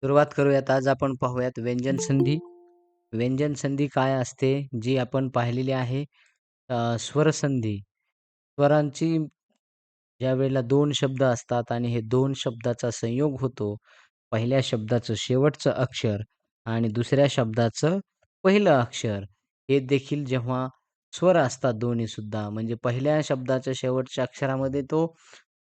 सुरुवात करूयात. आज आपण पाहूयात व्यंजन संधी. व्यंजन संधी काय असते, जी आपण पाहिलेली आहे. स्वर संधी. स्वरांची ज्यावेळेला 2 शब्द असतात आणि हे 2 शब्दाचा संयोग होतो. पहिल्या शब्दाचं शेवटचं अक्षर आणि दुसऱ्या शब्दाचं पहिलं अक्षर. हे देखील जेव्हा स्वर असतात दोन्ही सुद्धा, म्हणजे पहिल्या शब्दाच्या शेवटच्या अक्षरामध्ये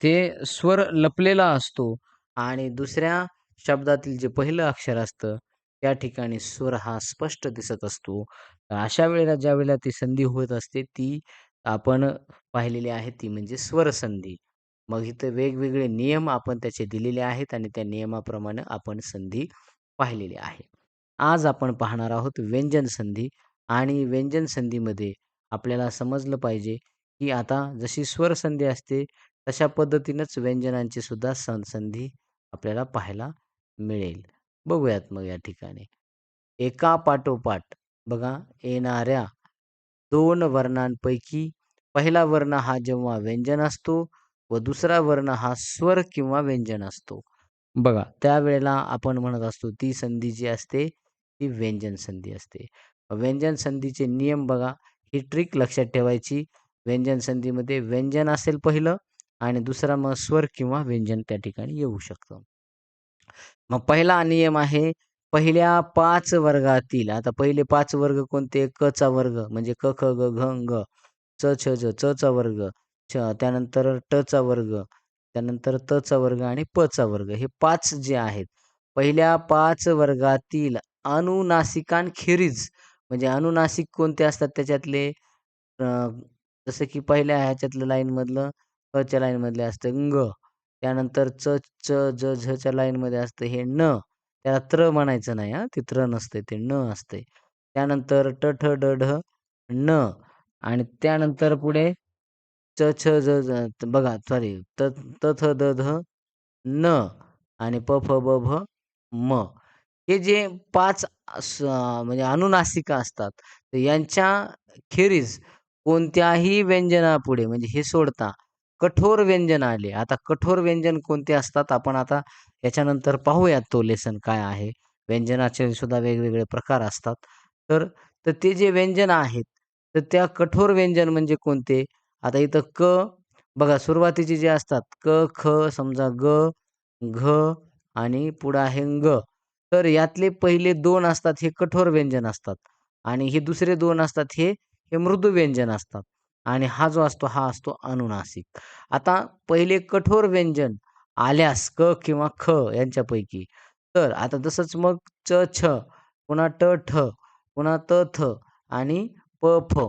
ते स्वर लपलेला असतो आणि दुसऱ्या शब्दातील जे पहिलं अक्षर असतं, त्या ठिकाणी स्वर हा स्पष्ट दिसत असतो. तर अशा वेळेला ज्यावेळेला ती संधी होत असते, ती आपण पाहिलेली आहे, ती म्हणजे स्वर संधी. मग इथं वेगवेगळे नियम आपण त्याचे दिलेले आहेत आणि त्या नियमाप्रमाणे आपण संधी पाहिलेली आहे. आज आपण पाहणार आहोत व्यंजन संधी आणि व्यंजन संधीमध्ये आपल्याला समजलं पाहिजे, की आता जशी स्वर संधी असते, तशा पद्धतीनंच व्यंजनांची सुद्धा संधी आपल्याला पाहायला मिळेल. बघूयात मग या ठिकाणी. एकापाठोपाठ बघा येणाऱ्या 2 वर्णांपैकी पहिला वर्ण हा जेव्हा व्यंजन असतो व दुसरा वर्ण हा स्वर किंवा व्यंजन असतो. बघा त्यावेळेला आपण म्हणत असतो ती संधी जी असते ती व्यंजन संधी असते. व्यंजन संधीचे नियम बघा, ही ट्रिक लक्षात ठेवायची. व्यंजन संधीमध्ये व्यंजन असेल पहिलं आणि दुसरा मग स्वर किंवा व्यंजन त्या ठिकाणी येऊ शकतं. मग पहिला नियम आहे, पहिल्या 5 वर्गातील आता पहिले 5 वर्ग कोणते? क चा वर्ग म्हणजे क, ख, ग, घ, ङ, च, छ, ज, च चा वर्ग, त्यानंतर ट चा वर्ग, त्यानंतर त चा वर्ग आणि प चा वर्ग. हे 5 जे आहेत, पहिल्या 5 वर्गातील अनुनासिकांखेरीज म्हणजे अनुनासिक कोणते असतात त्याच्यातले? अ, जसं की पहिल्या ह्याच्यातलं लाईनमधलं क च्या लाईनमधले असतं ङ. त्यानंतर च, च, ज, झच्या लाईनमध्ये असतं हे न. त्याला त्र म्हणायचं नाही हां, ते त्र नसते, ते न असते. त्यानंतर ट, ठ, ड, ढ, न आणि त्यानंतर पुढे च, छ, ज, बघा सॉरी त, त, थ, द, ध, न आणि प, फ, ब, भ, म. हे जे 5 म्हणजे अनुनासिका असतात, तर यांच्या खेरीज कोणत्याही व्यंजनापुढे म्हणजे हे सोडता कठोर व्यंजन आले. आता कठोर व्यंजन कोणते असतात आपण आता याच्यानंतर पाहूयात तो लेसन काय आहे. व्यंजनाचे सुद्धा वेगवेगळे प्रकार असतात. तर तर ते जे व्यंजन आहेत, तर त्या कठोर व्यंजन म्हणजे कोणते? आता इथं क बघा सुरुवातीचे जे असतात क, ख समजा ग, घ आणि पुढं आहे ङ. तर यातले पहिले 2 असतात हे कठोर व्यंजन असतात आणि हे दुसरे 2 असतात हे मृदू व्यंजन असतात आणि हा जो असतो हा असतो अनुनासिक. आता पहिले कठोर व्यंजन आल्यास क किंवा ख यांच्यापैकी, तर आता तसंच मग च, छ, पुन्हा ट, ठ, पुन्हा त, थ आणि प, फ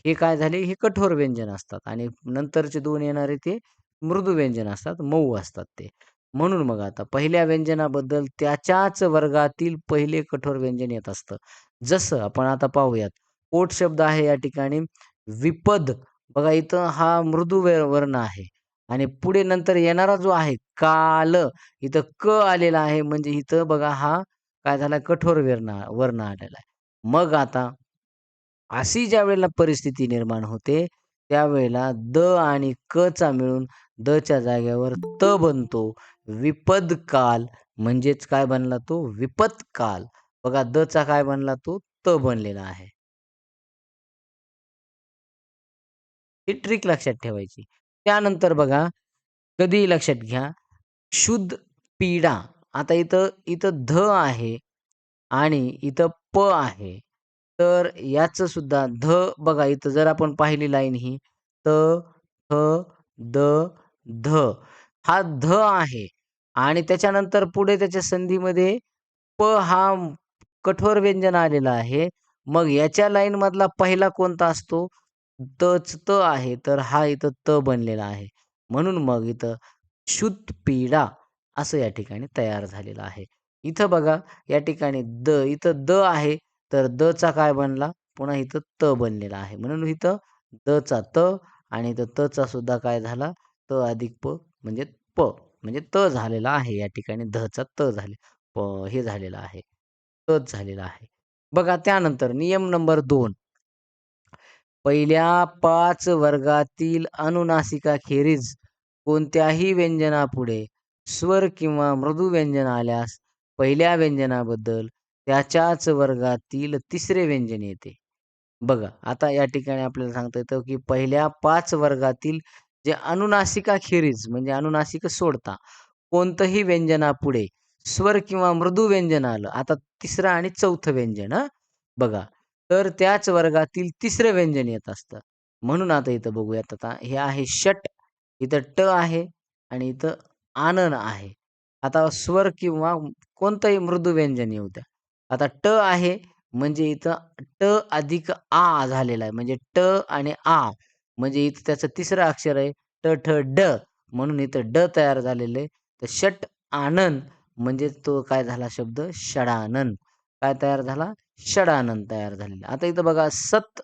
हे काय झाले? हे कठोर व्यंजन असतात आणि नंतरचे 2 येणारे ते मृदू व्यंजन असतात, मऊ असतात ते. म्हणून मग आता पहिल्या व्यंजनाबद्दल त्याच्याच वर्गातील पहिले कठोर व्यंजन येत असतं. जसं आपण आता पाहूयात. पोट शब्द आहे या ठिकाणी विपद. बघा इथं हा मृदू वर्ण आहे आणि पुढे नंतर येणारा जो आहे काल, इथं क आलेला आहे म्हणजे इथं बघा हा काय झाला? कठोर वर्ण आलेला आहे. मग आता अशी ज्यावेळेला परिस्थिती निर्माण होते, त्यावेळेला द आणि क चा मिळून द च्या जागेवर त बनतो. विपदकाल म्हणजेच काय बनला तो? विपत्काल. बघा द चा काय बनला तो? त बनलेला आहे. ही ट्रिक लक्षात ठेवायची. त्यानंतर बघा, कधीही लक्षात घ्या, शुद्ध पीडा. आता इथं इथं ध आहे आणि इथं प आहे. तर याचं सुद्धा बघा इथं जर आपण पाहिली लाईन ही त, थ, द, ध. हा ध आहे आणि त्याच्यानंतर पुढे त्याच्या संधीमध्ये हा कठोर व्यंजन आलेलं आहे. मग याच्या लाईनमधला पहिला कोणता असतो? त आहे. तर हा इथं त बनलेला आहे. म्हणून मग इथं शुद्ध पीडा असं या ठिकाणी तयार झालेलं आहे. इथं बघा या ठिकाणी इथं द आहे. तर द चा काय बनला? पुन्हा इथं त बनलेला आहे. म्हणून इथं द चा त आणि इथं त चा सुद्धा काय झाला? त अधिक प म्हणजे प म्हणजे त झालेला आहे. या ठिकाणी ध चा त झाले. हे झालेलं आहे. तच झालेला आहे. बघा त्यानंतर नियम नंबर 2. पहिल्या 5 वर्गातील अनुनासिकाखेरीज कोणत्याही व्यंजनापुढे स्वर किंवा मृदू व्यंजन आल्यास पहिल्या व्यंजनाबद्दल त्याच्याच वर्गातील तिसरे व्यंजन येते. बघा, आता या ठिकाणी आपल्याला सांगता येतं, की पहिल्या 5 वर्गातील जे अनुनासिकाखेरीज म्हणजे अनुनासिक सोडता कोणतंही व्यंजनापुढे स्वर किंवा मृदू व्यंजन आलं. आता तिसरं आणि चौथं व्यंजन हां, बघा. तर त्याच वर्गातील तिसरं व्यंजन येत असतं. म्हणून आता इथं बघूयात आता हे आहे षट, इथं ट आहे आणि इथं आनन आहे. आता स्वर किंवा कोणतंही मृदू व्यंजन येऊ द्या. आता ट आहे म्हणजे इथं ट अधिक आ झालेला आहे. म्हणजे ट आणि आ म्हणजे इथं त्याचं तिसरं अक्षर आहे ट, ठ, ड म्हणून इथं ड तयार झालेलं आहे. तर षट आनन म्हणजे तो काय झाला शब्द षडानन. काय तयार झाला? षडानन तयार झालेला. आता इथं बघा सत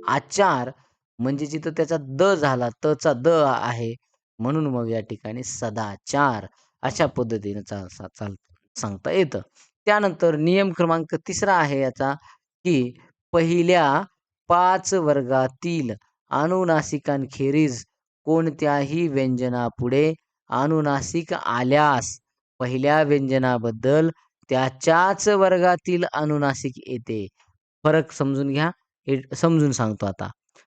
आचार म्हणजे जिथं त्याचा द झाला, तचा द आहे. म्हणून मग या ठिकाणी सदाचार अशा पद्धतीनं सांगता येतं. त्यानंतर नियम क्रमांक 3रा आहे याचा, की पहिल्या 5 वर्गातील अनुनासिकांखेरीज कोणत्याही व्यंजनापुढे अनुनासिक आल्यास पहिल्या व्यंजनाबद्दल त्याच्याच वर्गातील अनुनासिक येते. फरक समजून घ्या. हे समजून सांगतो आता.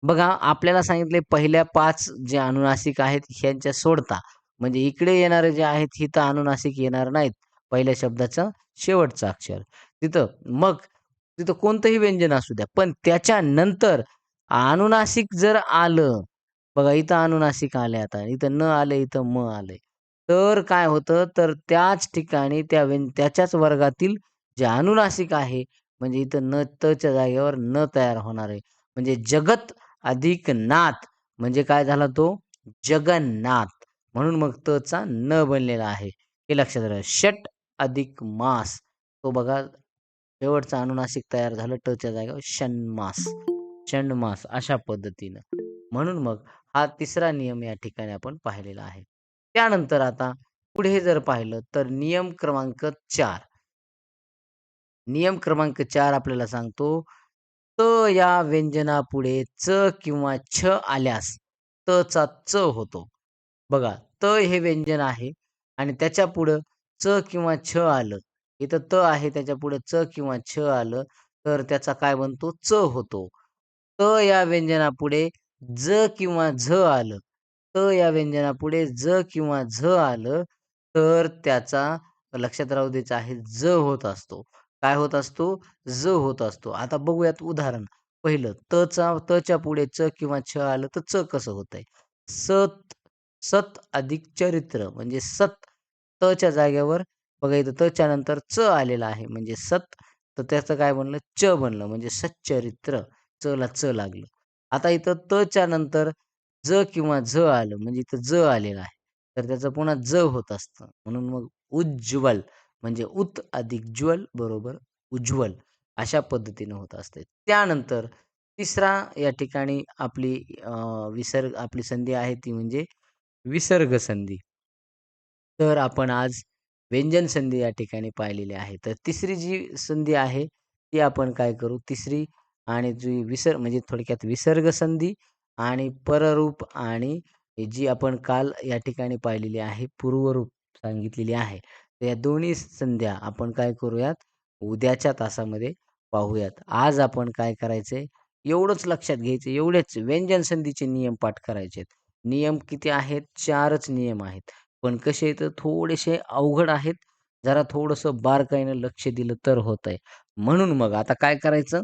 बघा आपल्याला सांगितले पहिल्या 5 जे अनुनासिक आहेत ह्यांच्या सोडता म्हणजे इकडे येणारे जे आहेत इथं अनुनासिक येणार नाहीत. पहिल्या शब्दाचं शेवटचं अक्षर. तिथं मग तिथं कोणतंही व्यंजन असू द्या. पण त्याच्यानंतर अनुनासिक जर आलं, बघा इथं अनुनासिक आलंय आता. इथं न आलंय, इथं म आलंय. तर काय होतं, तर त्याच ठिकाणी त्याच्याच वर्गातील जे अनुनासिक आहे, म्हणजे इथं न, तच्या जागेवर न तयार होणार आहे. म्हणजे जगत अधिक नाथ म्हणजे काय झाला तो जगन्नाथ. म्हणून मग तचा न बनलेला आहे. हे लक्षात राहा. षट अधिक मास तो बघा शेवटचं अनुनासिक तयार झालं टच्या जागेवर षण्मास. षण्मास अशा पद्धतीनं. म्हणून मग हा 3रा नियम या ठिकाणी आपण पाहिलेला आहे. त्यानंतर आता पुढे जर पाहिलं तर नियम क्रमांक 4. नियम क्रमांक 4 आपल्याला सांगतो, त या व्यंजनापुढे च किंवा छ आल्यास तचा च होतो. बघा, त हे व्यंजन आहे आणि त्याच्यापुढं च किंवा छ आलं. इथं त आहे त्याच्यापुढे च किंवा छ आलं, तर त्याचा काय बनतो? च होतो. त या व्यंजनापुढे ज किंवा झ आलं. त या व्यंजनापुढे ज किंवा झ आलं, तर त्याचा लक्षात राहू द्यायचं आहे ज होत असतो. काय होत असतो? ज होत असतो. आता बघूयात उदाहरण. पहिलं तच्या पुढे च किंवा छ आलं तर च कसं होतंय? सत सत अधिक चरित्र म्हणजे सत तच्या जागेवर बघा इथं तच्या नंतर च आलेला आहे म्हणजे सत तर त्याचं काय बनलं? च बनलं म्हणजे सच्चरित्र. च च लागलं. आता इथं तच्या नंतर ज किंवा झ आलं म्हणजे इथं ज आलेलं आहे. तर त्याचं पुन्हा ज होत असतं. म्हणून मग उज्ज्वल म्हणजे उत अधिक ज्वल बरोबर उज्ज्वल अशा पद्धतीनं होत असते. त्यानंतर 3रा या ठिकाणी आपली संधी आहे ती म्हणजे विसर्ग संधी. तर आपण आज व्यंजन संधी या ठिकाणी पाहिलेली आहे. तर 3री जी संधी आहे ती आपण काय करू 3री आणि जी म्हणजे थोडक्यात विसर्ग संधी आणि पररूप आणि जी आपण काल या ठिकाणी पाहिलेली आहे पूर्वरूप सांगितलेली आहे. तर या दोन्ही संध्या आपण काय करूयात उद्याच्या तासामध्ये पाहूयात. आज आपण काय करायचंय एवढंच लक्षात घ्यायचं एवढेच व्यंजन संधीचे नियम पाठ करायचे आहेत. नियम किती आहेत? 4च नियम आहेत. पण कसे आहेत थोडेसे अवघड आहेत. जरा थोडंसं बारकाईनं लक्ष दिलं तर होतंय. म्हणून मग आता काय करायचं?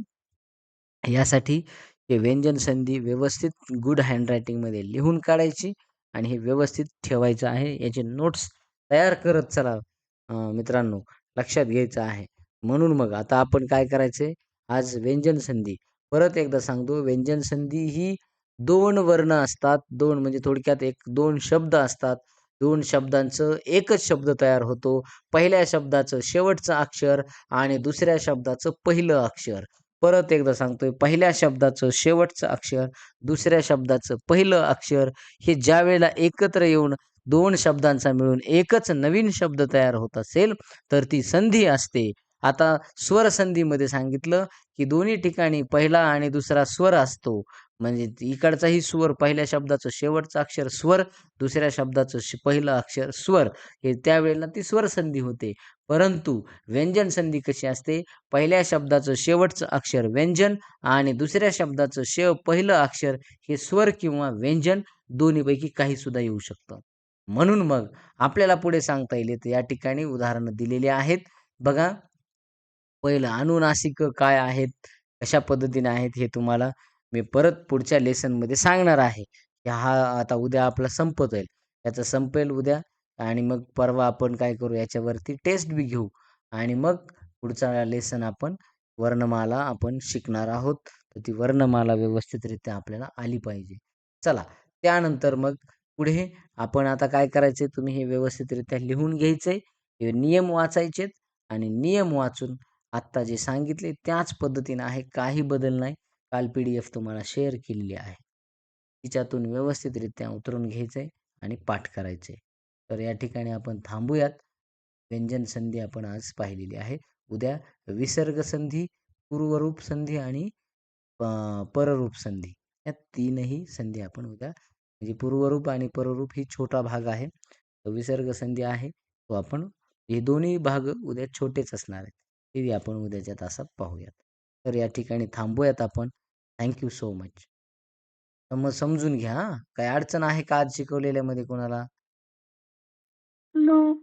यासाठी हे व्यंजन संधी व्यवस्थित गुड हँडरायटिंगमध्ये लिहून काढायची आणि हे व्यवस्थित ठेवायचं आहे. याचे नोट्स तयार करत चला मित्रांनो. लक्षात घ्यायचं आहे. म्हणून मग आता आपण काय करायचंय? आज व्यंजन संधी परत एकदा सांगतो व्यंजन संधी ही 2 वर्ण असतात. 2 म्हणजे थोडक्यात 2 शब्द असतात. 2 शब्दांचं एकच शब्द तयार होतो. पहिल्या शब्दाचं शेवटचं अक्षर आणि दुसऱ्या शब्दाचं पहिलं अक्षर. परत एकदा सांगतोय पहिल्या शब्दाचं शेवटचं अक्षर, दुसऱ्या शब्दाचं पहिलं अक्षर हे ज्यावेळेला एकत्र येऊन 2 शब्दांचा मिळून एकच नवीन शब्द तयार होत असेल, तर ती संधी असते. आता स्वर संधीमध्ये सांगितलं, की दोन्ही ठिकाणी पहिला आणि दुसरा स्वर असतो. म्हणजे इकडचाही स्वर, पहिल्या शब्दाचं शेवटचं अक्षर स्वर, दुसऱ्या शब्दाचं पहिलं अक्षर स्वर, हे त्यावेळेला ती स्वर संधी होते. परंतु व्यंजन संधी कशी असते, पहिल्या शब्दाचं शेवटचं अक्षर व्यंजन आणि दुसऱ्या शब्दाचं पहिलं अक्षर हे स्वर किंवा व्यंजन, दोन्हीपैकी काही सुद्धा येऊ शकतं. म्हणून मग आपल्याला पुढे सांगता येईल, तर या ठिकाणी उदाहरणं दिलेली आहेत. बघा, पहिलं अनुनासिक काय आहेत, कशा पद्धतीने आहेत, हे तुम्हाला मी परत पुढच्या लेसनमध्ये सांगणार आहे. की हा आता उद्या आपला संपत आहे. त्याचं संपेल उद्या आणि मग परवा आपण काय करू, याच्यावरती टेस्ट बी घेऊ आणि मग पुढचा लेसन आपण वर्णमाला आपण शिकणार आहोत. तर ती वर्णमाला व्यवस्थितरित्या आपल्याला आली पाहिजे. चला, त्यानंतर मग पुढे आपण आता काय करायचंय, तुम्ही हे व्यवस्थितरित्या लिहून घ्यायचंय, हे नियम वाचायचेत आणि नियम वाचून आत्ता जे सांगितले त्याच पद्धतीने आहे, काही बदल नाही. काल PDF तुम्हाला शेअर केलेली आहे. तिच्यातून व्यवस्थितरित्या उतरून घ्यायचंय आणि पाठ करायचंय. तर या ठिकाणी आपण थांबूयात. व्यंजन संधी आपण आज पाहिलेली आहे. उद्या विसर्ग संधी, पूर्वरूप संधी आणि पररूप संधी, या तीनही संधी आपण उद्या, म्हणजे पूर्वरूप आणि पररूप ही छोटा भाग आहे. विसर्ग संधी आहे तो आपण, हे दोन्ही भाग उद्या छोटेच असणार आहेत. ते आपण उद्याच्या तासात पाहूयात. तर या ठिकाणी थांबूयात आपण. Thank you so much. मग समजून घ्या. काही अडचण आहे का आज शिकवलेल्यामध्ये कोणाला? नो.